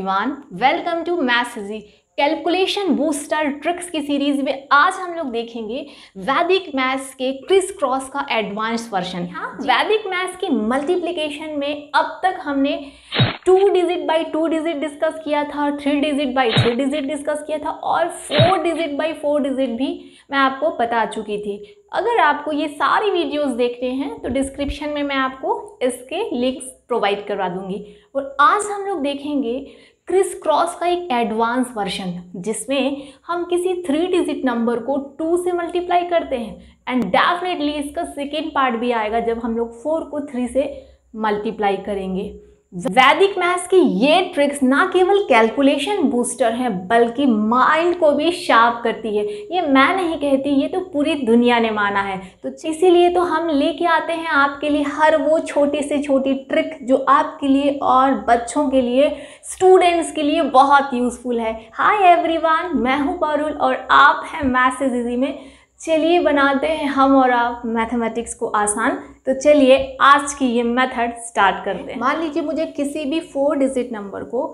Everyone, welcome to maths easy calculation booster tricks की series में आज हम लोग देखेंगे वैदिक मैथ्स के क्रिस क्रॉस का एडवांस वर्जन। हाँ, वैदिक मैथ्स की मल्टीप्लिकेशन में अब तक हमने 2 डिजिट बाई 2 डिजिट डिस्कस किया था, 3 डिजिट बाई 3 डिजिट डिस्कस किया था और 4 डिजिट बाई 4 डिजिट भी मैं आपको बता चुकी थी। अगर आपको ये सारी वीडियोस देखने हैं तो डिस्क्रिप्शन में मैं आपको इसके लिंक्स प्रोवाइड करवा दूंगी। और आज हम लोग देखेंगे क्रिस क्रॉस का एक एडवांस वर्जन जिसमें हम किसी 3 डिजिट नंबर को 2 से मल्टीप्लाई करते हैं एंड डेफिनेटली इसका सेकेंड पार्ट भी आएगा जब हम लोग 4 को 3 से मल्टीप्लाई करेंगे। वैदिक मैथ्स की ये ट्रिक्स ना केवल कैलकुलेशन बूस्टर है बल्कि माइंड को भी शार्प करती है। ये मैं नहीं कहती, ये तो पूरी दुनिया ने माना है। तो इसीलिए तो हम लेके आते हैं आपके लिए हर वो छोटी से छोटी ट्रिक जो आपके लिए और बच्चों के लिए, स्टूडेंट्स के लिए बहुत यूज़फुल है। हाय एवरीवन, मैं हूँ पारुल और आप हैं मैथ्स इजी में। चलिए बनाते हैं हम और आप मैथमेटिक्स को आसान। तो चलिए आज की ये मेथड स्टार्ट करते हैं। मान लीजिए मुझे किसी भी 4 डिजिट नंबर को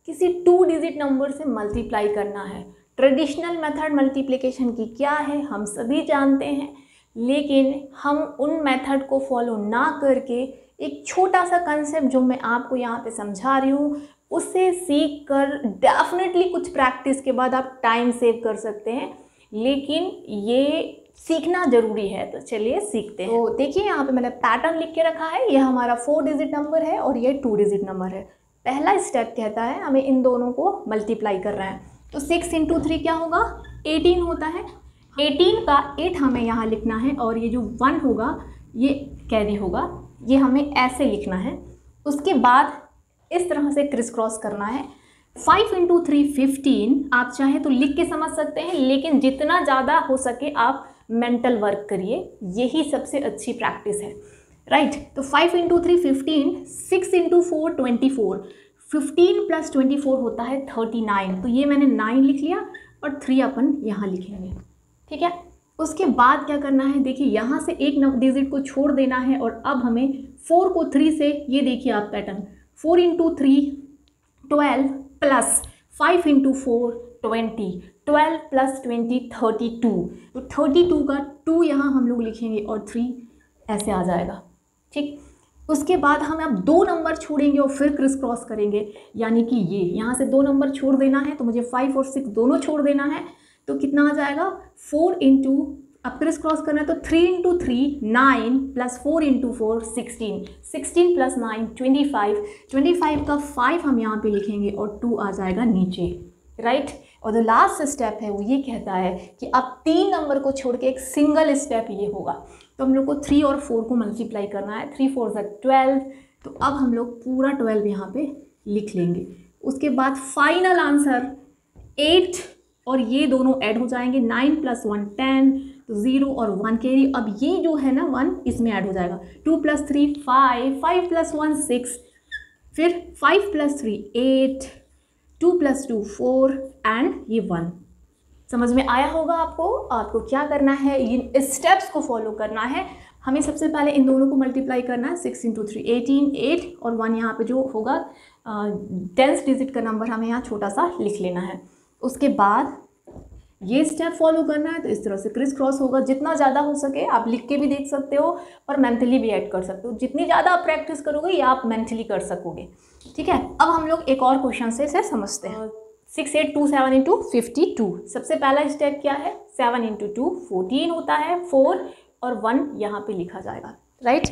किसी 2 डिजिट नंबर से मल्टीप्लाई करना है। ट्रेडिशनल मेथड मल्टीप्लिकेशन की क्या है हम सभी जानते हैं, लेकिन हम उन मेथड को फॉलो ना करके एक छोटा सा कंसेप्ट जो मैं आपको यहाँ पे समझा रही हूँ उसे सीख कर डेफिनेटली कुछ प्रैक्टिस के बाद आप टाइम सेव कर सकते हैं, लेकिन ये सीखना ज़रूरी है। तो चलिए सीखते हैं। तो देखिए यहाँ पे मैंने पैटर्न लिख के रखा है। ये हमारा 4 डिजिट नंबर है और ये 2 डिजिट नंबर है। पहला स्टेप कहता है हमें इन दोनों को मल्टीप्लाई कर रहे हैं। तो 6 × 3 क्या होगा, 18 होता है। 18 का 8 हमें यहाँ लिखना है और ये जो 1 होगा ये कैरी होगा, ये हमें ऐसे लिखना है। उसके बाद इस तरह से क्रिस क्रॉस करना है। 5 × 3 15 आप चाहे तो लिख के समझ सकते हैं, लेकिन जितना ज़्यादा हो सके आप मेंटल वर्क करिए, यही सबसे अच्छी प्रैक्टिस है, राइट। तो 5 × 3 15, 6 × 4 24, 15 + 24 होता है 39। तो ये मैंने 9 लिख लिया और 3 अपन यहाँ लिखेंगे, ठीक है। उसके बाद क्या करना है, देखिए यहाँ से एक डिजिट को छोड़ देना है और अब हमें 4 को 3 से, ये देखिए आप पैटर्न, 4 × 3 12 प्लस 5 × 4 20, 12 + 20 32। तो 32 का 2 यहाँ हम लोग लिखेंगे और 3 ऐसे आ जाएगा, ठीक। उसके बाद हम अब 2 नंबर छोड़ेंगे और फिर क्रिस क्रॉस करेंगे, यानी कि ये यहाँ से 2 नंबर छोड़ देना है। तो मुझे 5 और 6 दोनों छोड़ देना है। तो कितना आ जाएगा, 4 × अब क्रिस क्रॉस करना है तो 3 × 3 9 + 4 × 4 16, 16 + 9 25, 25 का 5 हम यहाँ पे लिखेंगे और 2 आ जाएगा नीचे, राइट। और जो लास्ट स्टेप है वो ये कहता है कि अब 3 नंबर को छोड़ के एक सिंगल स्टेप ये होगा। तो हम लोग को 3 और 4 को मल्टीप्लाई करना है। 3 × 4 = 12। तो अब हम लोग पूरा 12 यहाँ पे लिख लेंगे। उसके बाद फाइनल आंसर 8 और ये दोनों ऐड हो जाएंगे। 9 + 1 10, तो 0 और 1 कैरी। अब ये जो है ना 1 इसमें ऐड हो जाएगा। 2 + 3 5, 5 + 1 6, फिर 5 + 3 8, 2 + 2 4 एंड ये 1। समझ में आया होगा आपको। आपको क्या करना है, इन स्टेप्स को फॉलो करना है। हमें सबसे पहले इन दोनों को मल्टीप्लाई करना है। 6 × 3 18, 8 और 1 यहाँ पे जो होगा 10th डिजिट का नंबर हमें यहाँ छोटा सा लिख लेना है। उसके बाद ये स्टेप फॉलो करना है। तो इस तरह से क्रिस क्रॉस होगा। जितना ज़्यादा हो सके आप लिख के भी देख सकते हो और मेंटली भी ऐड कर सकते हो। जितनी ज़्यादा आप प्रैक्टिस करोगे ये आप मेंटली कर सकोगे, ठीक है। अब हम लोग एक और क्वेश्चन से इसे समझते हैं। 6 8 2 7 × 52। सबसे पहला स्टेप क्या है, 7 × 2 14 होता है, 4 और 1 यहाँ पे लिखा जाएगा, राइट।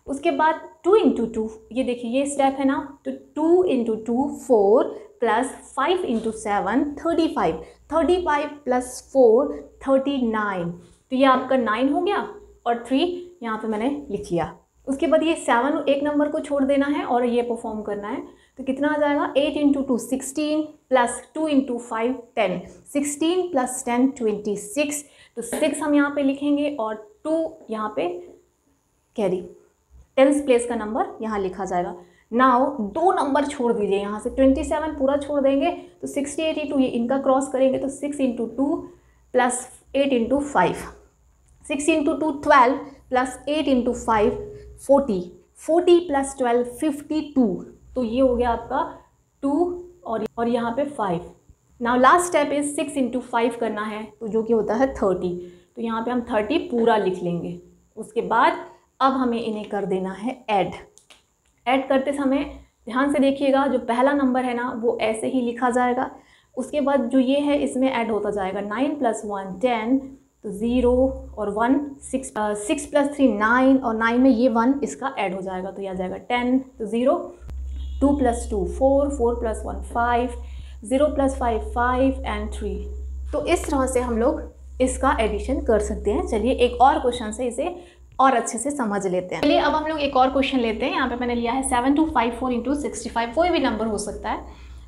उसके बाद 2 × 2, ये देखिए ये स्टेप है ना। तो 2 × 2 4 + 5 × 7 35, 35 + 4 39। तो ये आपका 9 हो गया और 3 यहाँ पे मैंने लिख लिया। उसके बाद ये 7 एक नंबर को छोड़ देना है और ये परफॉर्म करना है। तो कितना आ जाएगा, 8 × 2 16 + 2 × 5 10, 16 + 10 26। तो 6 हम यहाँ पे लिखेंगे और 2 यहाँ पे कैरी, 10th प्लेस का नंबर यहाँ लिखा जाएगा। नाउ 2 नंबर छोड़ दीजिए यहाँ से, 27 पूरा छोड़ देंगे तो 60 82 ये इनका क्रॉस करेंगे। तो 6 × 2 + 8 × 5, 6 × 2 12 + 8 × 5 40, 40 + 12 52। तो ये हो गया आपका 2 और यहाँ पे 5। Now last step is 6 into 5 करना है, तो जो कि होता है 30। तो यहाँ पे हम 30 पूरा लिख लेंगे। उसके बाद अब हमें इन्हें कर देना है ऐड करते समय ध्यान से देखिएगा, जो पहला नंबर है ना वो ऐसे ही लिखा जाएगा। उसके बाद जो ये है इसमें ऐड होता जाएगा। 9 + 1 10, तो 0 और 1 6 + 3 9, और 9 में ये 1 इसका ऐड हो जाएगा, तो यह आ जाएगा 10, तो 0। 2 + 2 4, 4 + 1 5, 0 + 5 5 एंड 3। तो इस तरह से हम लोग इसका एडिशन कर सकते हैं। चलिए एक और क्वेश्चन से इसे और अच्छे से समझ लेते हैं। चलिए अब हम लोग एक और क्वेश्चन लेते हैं। यहाँ पे मैंने लिया है 7254 × 65, कोई भी नंबर हो सकता है।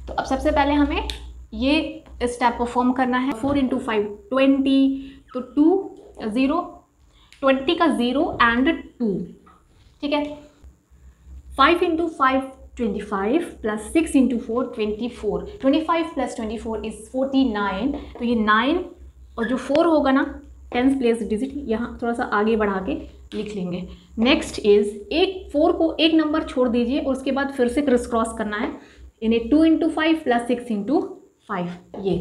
तो अब सबसे पहले हमें ये स्टेप परफॉर्म करना है। 4 × 5 20, तो 2 0, 20 का 0 एंड 2, ठीक है। 5 × 5 25 + 6 × 4 24, 25 + 24 इज 49। तो ये 9 और जो 4 होगा ना 10th प्लेस डिजिट, यहाँ थोड़ा सा आगे बढ़ा के लिख लेंगे। नेक्स्ट इज 4 को एक नंबर छोड़ दीजिए और उसके बाद फिर से क्रिस क्रॉस करना है। इन्हें 2 × 5 + 6 × 5, ये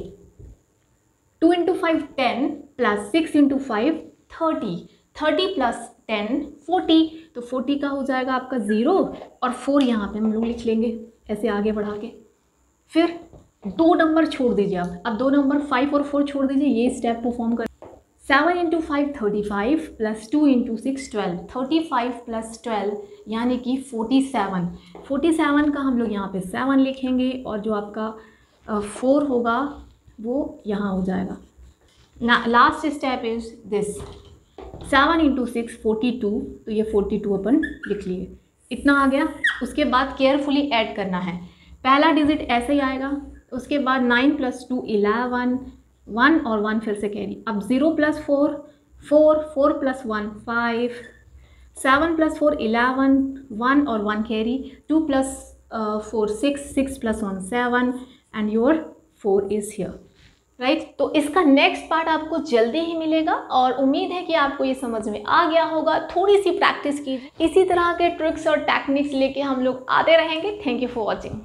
2 × 5 10 + 6 × 5 30, 30 + 10 40, तो 40 का हो जाएगा आपका 0 और 4 यहाँ पे हम लोग लिख लेंगे ऐसे आगे बढ़ा के। फिर 2 नंबर छोड़ दीजिए, अब 2 नंबर 5 और 4 छोड़ दीजिए, ये स्टेप परफॉर्म कर। 7 × 5 35 + 2 × 6 12, 35 + 12 यानी कि 47। 47 का हम लोग यहाँ पे 7 लिखेंगे और जो आपका 4 होगा वो यहाँ हो जाएगा ना। लास्ट स्टेप इज दिस 7 × 6 42, तो ये 42 अपन लिख लिए। इतना आ गया। उसके बाद केयरफुली ऐड करना है। पहला डिजिट ऐसे ही आएगा, उसके बाद 9 + 2 11, 1 और 1 फिर से कैरी। अब 0 + 4 4, 4 + 1 5, 7 + 4 11, 1 और 1 carry, 2 + 4 6, 6 + 1 7 and your 4 is here, right. तो इसका नेक्स्ट पार्ट आपको जल्दी ही मिलेगा और उम्मीद है कि आपको ये समझ में आ गया होगा। थोड़ी सी प्रैक्टिस कीजिए, इसी तरह के ट्रिक्स और टेक्निक्स लेके हम लोग आते रहेंगे। Thank you for watching.